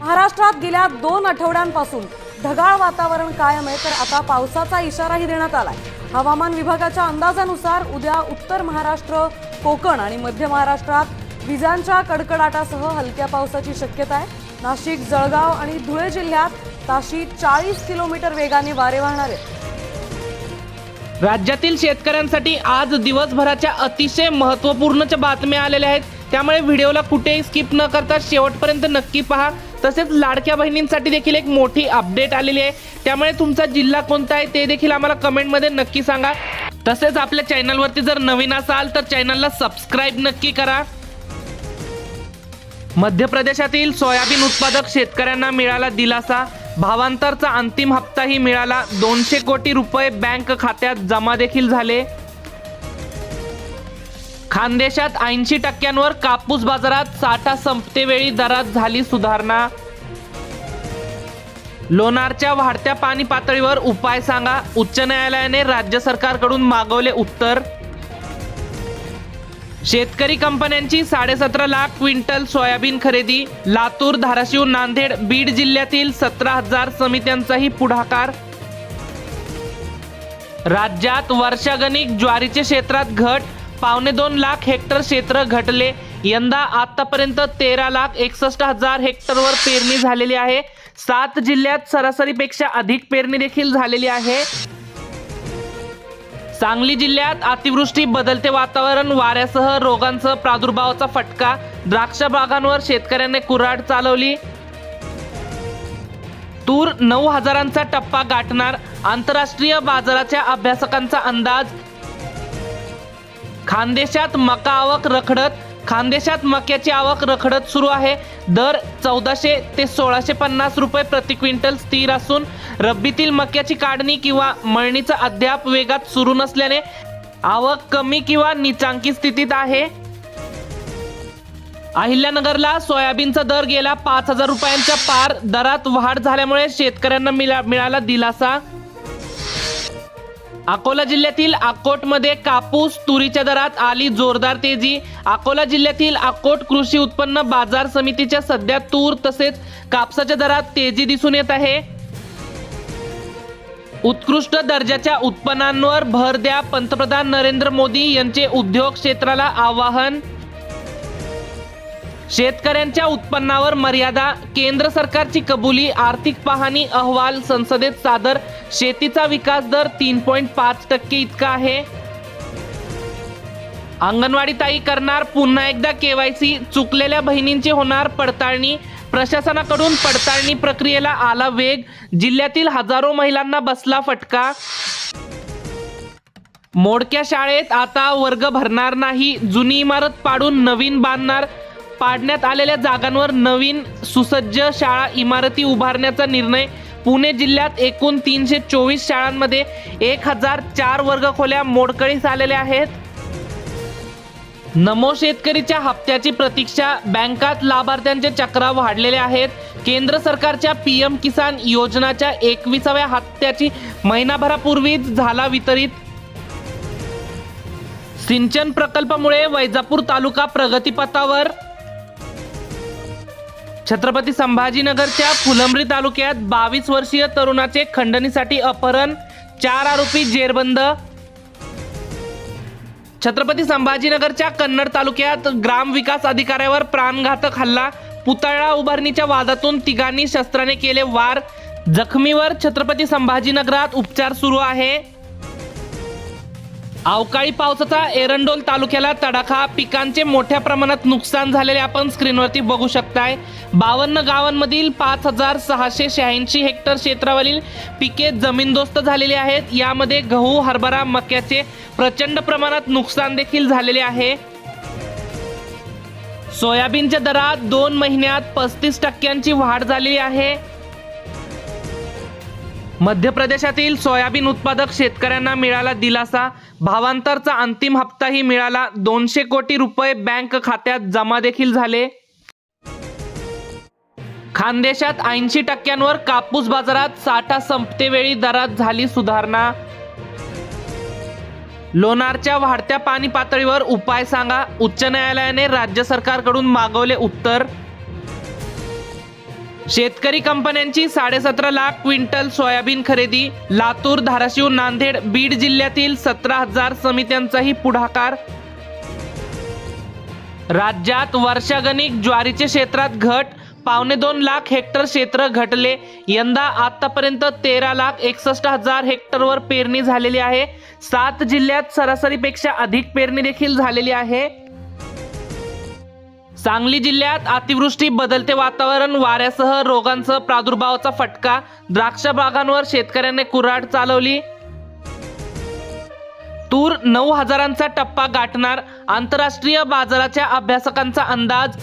महाराष्ट्रात गेल्या 2 आठवड्यांपासून ढगाळ वातावरण कायम आहे, तर आता पावसाचा इशाराही देण्यात आलाय। हवामान विभागाच्या अंदाजानुसार उद्या उत्तर महाराष्ट्र, कोकण आणि मध्य महाराष्ट्रात विजांच्या कडकडाटासह हलक्या पावसाची शक्यता आहे। नाशिक, जळगाव आणि धुळे जिल्ह्यात ताशी 40 किलोमीटर वेगाने वारे वाहणार आहेत। राज्यातील शेतकऱ्यांसाठी आज दिवसभराच्या अतिशय महत्त्वपूर्ण बातम्या आलेल्या आहेत, त्यामुळे व्हिडिओला कुठेही स्किप न करता शेवटपर्यंत नक्की पहा। तसेच लाडक्या बहिणींसाठी देखील एक मोठी अपडेट आलेली आहे, त्यामुळे तुमचा जिल्हा कोणता आहे ते देखील आम्हाला कमेंटमध्ये नक्की सांगा। तसेच आपल्या चॅनलवरती जर नवीन असाल तर चॅनलला सबस्क्राइब नक्की करा। मध्य प्रदेशातील सोयाबीन उत्पादक शेतकऱ्यांना मिळाला दिलासा। भावांतरचा अंतिम हप्ताही मिळाला। 200 कोटी रुपये बँक खात्यात जमा देखील झाले। खानदेशात 80% कापूस बाजारात साठा संपतेवेळी दरात झाली सुधारणा। लोणारच्या वाढत्या पाणी पातळीवर उपाय सांगा, उच्च न्यायालयाने राज्य सरकारकडून मागवले उत्तर। शेतकरी कंपन्यांची 17.5 लाख क्विंटल सोयाबीन खरेदी। लातूर, धाराशिव, नांदेड, बीड जिल्ह्यातील 17,000 समित्यांचाही पुढाकार। राज्यात वर्षागणिक ज्वारीचे क्षेत्रात घट, 2.25 लाख हेक्टर क्षेत्र घटले। यंदा आतापर्यंत 13,61,000 हेक्टरवर पेरणी झालेली आहे। 7 जिल्ह्यात सरासरीपेक्षा अधिक पेरणी देखील झालेली आहे। सांगली जिल्ह्यात अतिवृष्टी, बदलते वातावरण, वाऱ्यासह रोगांचा प्रादुर्भावाचा फटका। द्राक्ष बागांवर शेतकऱ्यांनी कुऱ्हाड चालवली। तूर 9,000चा टप्पा गाठणार, आंतरराष्ट्रीय बाजाराच्या अभ्यासकांचा अंदाज। खानदेशात मका आवक रखडत, खानदेशात मक्याची आवक रखडत सुरू आहे। दर 1400 ते 1650 रुपये प्रति क्विंटल स्थिर असून रब्बीतील मक्याची काढणी किंवा मळणीचा अद्याप वेगात सुरू नसल्याने आवक कमी किंवा निचांकी स्थितीत आहे। अहिल्यानगरला सोयाबीनचा दर गेला 5,000 रुपयांच्या पार, दरात वाढ झाल्यामुळे शेतकऱ्यांना मिळाला दिलासा। अकोला जिल्ह्यातील अकोटमध्ये कापूस, तुरीच्या दरात आली जोरदार तेजी। अकोला जिल्ह्यातील अकोट कृषी उत्पन्न बाजार समितीच्या सध्या तूर तसेच कापसाच्या दरात तेजी दिसून येत आहे। उत्कृष्ट दर्जाच्या उत्पन्नांवर भर द्या, पंतप्रधान नरेंद्र मोदी यांचे उद्योग क्षेत्राला आवाहन। शेतकऱ्यांच्या उत्पन्नावर मर्यादा, केंद्र सरकारची कबुली। आर्थिक पाहणी अहवाल संसदेत सादर, शेतीचा विकास दर 3.5% इतका आहे। अंगणवाडी ताई करणार पुन्हा एकदा KYC, चुकलेल्या बहिणींची होणार पडताळणी। प्रशासनाकडून पडताळणी प्रक्रियेला आला वेग, जिल्ह्यातील हजारो महिलांना बसला फटका। मोडक्या शाळेत आता वर्ग भरणार नाही, जुनी इमारत पाडून नवीन बांधणार। पाडण्यात आलेल्या जागांवर नवीन सुसज्ज शाळा इमारती उभारण्याचा निर्णय। पुणे जिल्ह्यात एकूण 324 शाळांमध्ये 1004 वर्गखोल्या मोडकळीस आलेल्या आहेत। नमो शेतकरीच्या हप्त्याची प्रतीक्षा, बँकात लाभार्थ्यांचे चक्र वाढलेले आहेत। केंद्र सरकारच्या PM किसान योजनाच्या 21व्या हप्त्याची महिनाभरापूर्वीच झाला वितरित। सिंचन प्रकल्पामुळे वैजापूर तालुका प्रगतीपथावर। छत्रपती संभाजीनगरच्या फुलंब्री तालुक्यात 22 वर्षीय तरुणाचे खंडणीसाठी अपहरण, 4 आरोपी जेरबंद। छत्रपती संभाजीनगरच्या कन्नड तालुक्यात ग्रामविकास अधिकाऱ्यावर प्राणघातक हल्ला, पुतळा उभारणीच्या वादातून तिघांनी शस्त्राने केले वार। जखमीवर छत्रपती संभाजीनगरात उपचार सुरू आहे। अवकाळी पावसाचा एरंडोल तालुक्याला तडाखा, पिकांचे मोठ्या प्रमाणात नुकसान झालेले आपण स्क्रीनवरती बघू शकताय। 52 गावांमधील 5,686 हेक्टर क्षेत्रावरील पिके जमीनदोस्त झालेली आहेत। यामध्ये गहू, हरभरा, मक्याचे प्रचंड प्रमाणात नुकसान देखील झालेले आहे। सोयाबीनच्या दरात 2 महिन्यात 35% वाढ झाली आहे। मध्य प्रदेशातील सोयाबीन उत्पादक शेतकऱ्यांना मिळाला दिलासा। भावांतरचा अंतिम हप्ताही मिळाला। 200 कोटी रुपये बँक खात्यात जमा देखील झाले। खानदेशात 80% कापूस बाजारात साठा संपतेवेळी दरात झाली सुधारणा। लोणारच्या वाढत्या पाणी पातळीवर उपाय सांगा, उच्च न्यायालयाने राज्य सरकारकडून मागवले उत्तर। शेतकरी कंपन्यांची 17.5 लाख क्विंटल सोयाबीन खरेदी. लातूर, धाराशिव, नांदेड, बीड जिल्ह्यातील 17,000 समित्यांचाही पुढाकार. राज्यात वर्षागणिक ज्वारीचे क्षेत्रात घट. 2.25 लाख हेक्टर क्षेत्र घटले. यंदा आतापर्यंत 13,61,000 हेक्टरवर पेरणी झालेली आहे. 7 जिल्ह्यात सरासरीपेक्षा अधिक पेरणी देखील झालेली आहे. सांगली जिल्ह्यात अतिवृष्टी, बदलते वातावरण, वाऱ्यासह रोगांसह प्रादुर्भावाचा फटका. द्राक्ष बागांवर शेतकऱ्यांनी कुऱ्हाड चालवली. तूर 9,000चा टप्पा गाठणार. आंतरराष्ट्रीय बाजाराच्या अभ्यासकांचा अंदाज.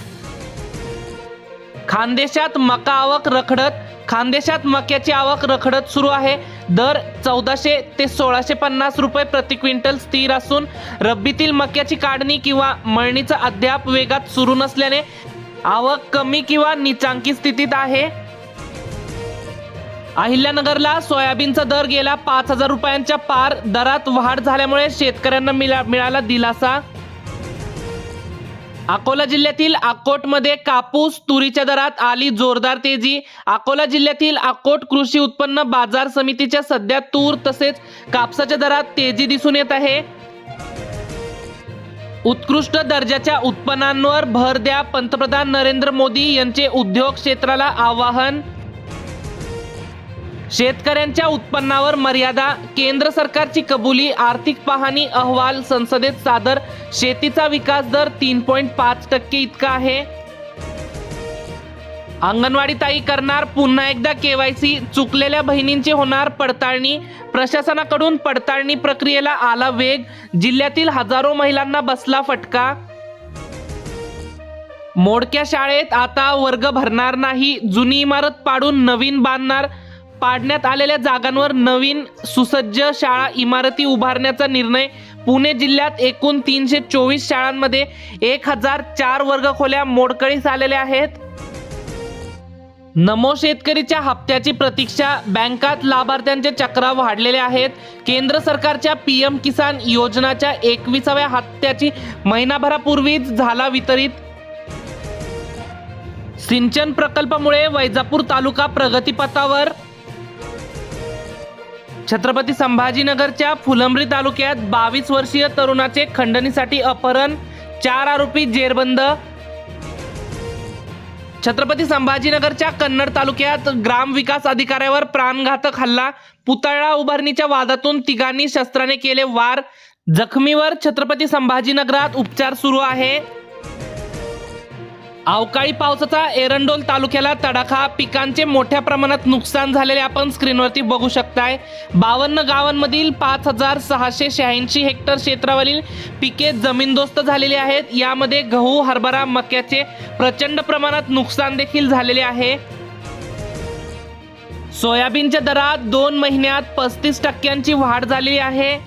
खानदेशात मका आवक रखडत. खानदेशात मक्याची आवक रखडत सुरू आहे. दर 1400 ते 1650 रुपये प्रति क्विंटल स्थिर असून रब्बीतील मक्याची काढणी किंवा मळणीचा अद्याप वेगात सुरू नसल्याने आवक कमी किंवा निचांकी स्थितीत आहे. अहिल्यानगरला सोयाबीनचा दर गेला 5,000 रुपयांच्या पार. दरात वाढ झाल्यामुळे शेतकऱ्यांना मिळाला दिलासा. अकोला जिल्ह्यातील अकोटमध्ये कापूस, तुरीच्या दरात आली जोरदार तेजी. अकोला जिल्ह्यातील अकोट कृषी उत्पन्न बाजार समितीच्या सध्या तूर तसेच कापसाच्या दरात तेजी दिसून येत आहे. उत्कृष्ट दर्जाच्या उत्पन्नांवर भर द्या, पंतप्रधान नरेंद्र मोदी यांचे उद्योग क्षेत्राला आवाहन. शेतकऱ्यांच्या उत्पन्नावर मर्यादा. केंद्र सरकारची कबुली. आर्थिक पाहणी अहवाल संसदेत सादर. शेतीचा विकास दर 3.5% इतका आहे. अंगणवाडी ताई करणार पुन्हा एकदा KYC. चुकलेल्या बहिणींची होणार पडताळणी. प्रशासनाकडून पडताळणी प्रक्रियेला आला वेग. जिल्ह्यातील हजारो महिलांना बसला फटका. मोडक्या शाळेत आता वर्ग भरणार नाही. जुनी इमारत पाडून नवीन बांधणार. पाडण्यात आलेल्या जागांवर नवीन सुसज्ज शाळा इमारती उभारण्याचा निर्णय. पुणे जिल्ह्यात एकूण 324 शाळांमध्ये 1004 वर्गखोल्या मोडकळीस आलेल्या आहेत. नमो शेतकरीच्या हप्त्याची प्रतीक्षा. बँकात लाभार्थ्यांचे चक्रा वाढलेले आहेत. केंद्र सरकारच्या PM किसान योजनाच्या 21व्या हप्त्याची महिनाभरापूर्वीच झाला वितरित. सिंचन प्रकल्पामुळे वैजापूर तालुका प्रगतीपथावर. छत्रपती संभाजीनगरच्या फुलंब्री तालुक्यात 22 वर्षीय तरुणाचे खंडणीसाठी अपहरण. 4 आरोपी जेरबंद. छत्रपती संभाजीनगरच्या कन्नड तालुक्यात ग्रामविकास अधिकाऱ्यावर प्राणघातक हल्ला. पुतळा उभारणीच्या वादातून तिघांनी शस्त्राने केले वार. जखमीवर छत्रपती संभाजीनगरात उपचार सुरू आहे. अवकाळी पावसाचा एरंडोल तालुक्याला तडाखा. पिकांचे मोठ्या प्रमाणात नुकसान झालेले आपण स्क्रीनवरती बघू शकताय. 52 गावांमधील 5,686 हेक्टर क्षेत्रावरील पिके जमीनदोस्त झालेली आहेत. यामध्ये गहू, हरभरा, मक्याचे प्रचंड प्रमाणात नुकसान देखील झालेले आहे. सोयाबीनच्या दरात 2 महिन्यात 35% वाढ झालेली आहे.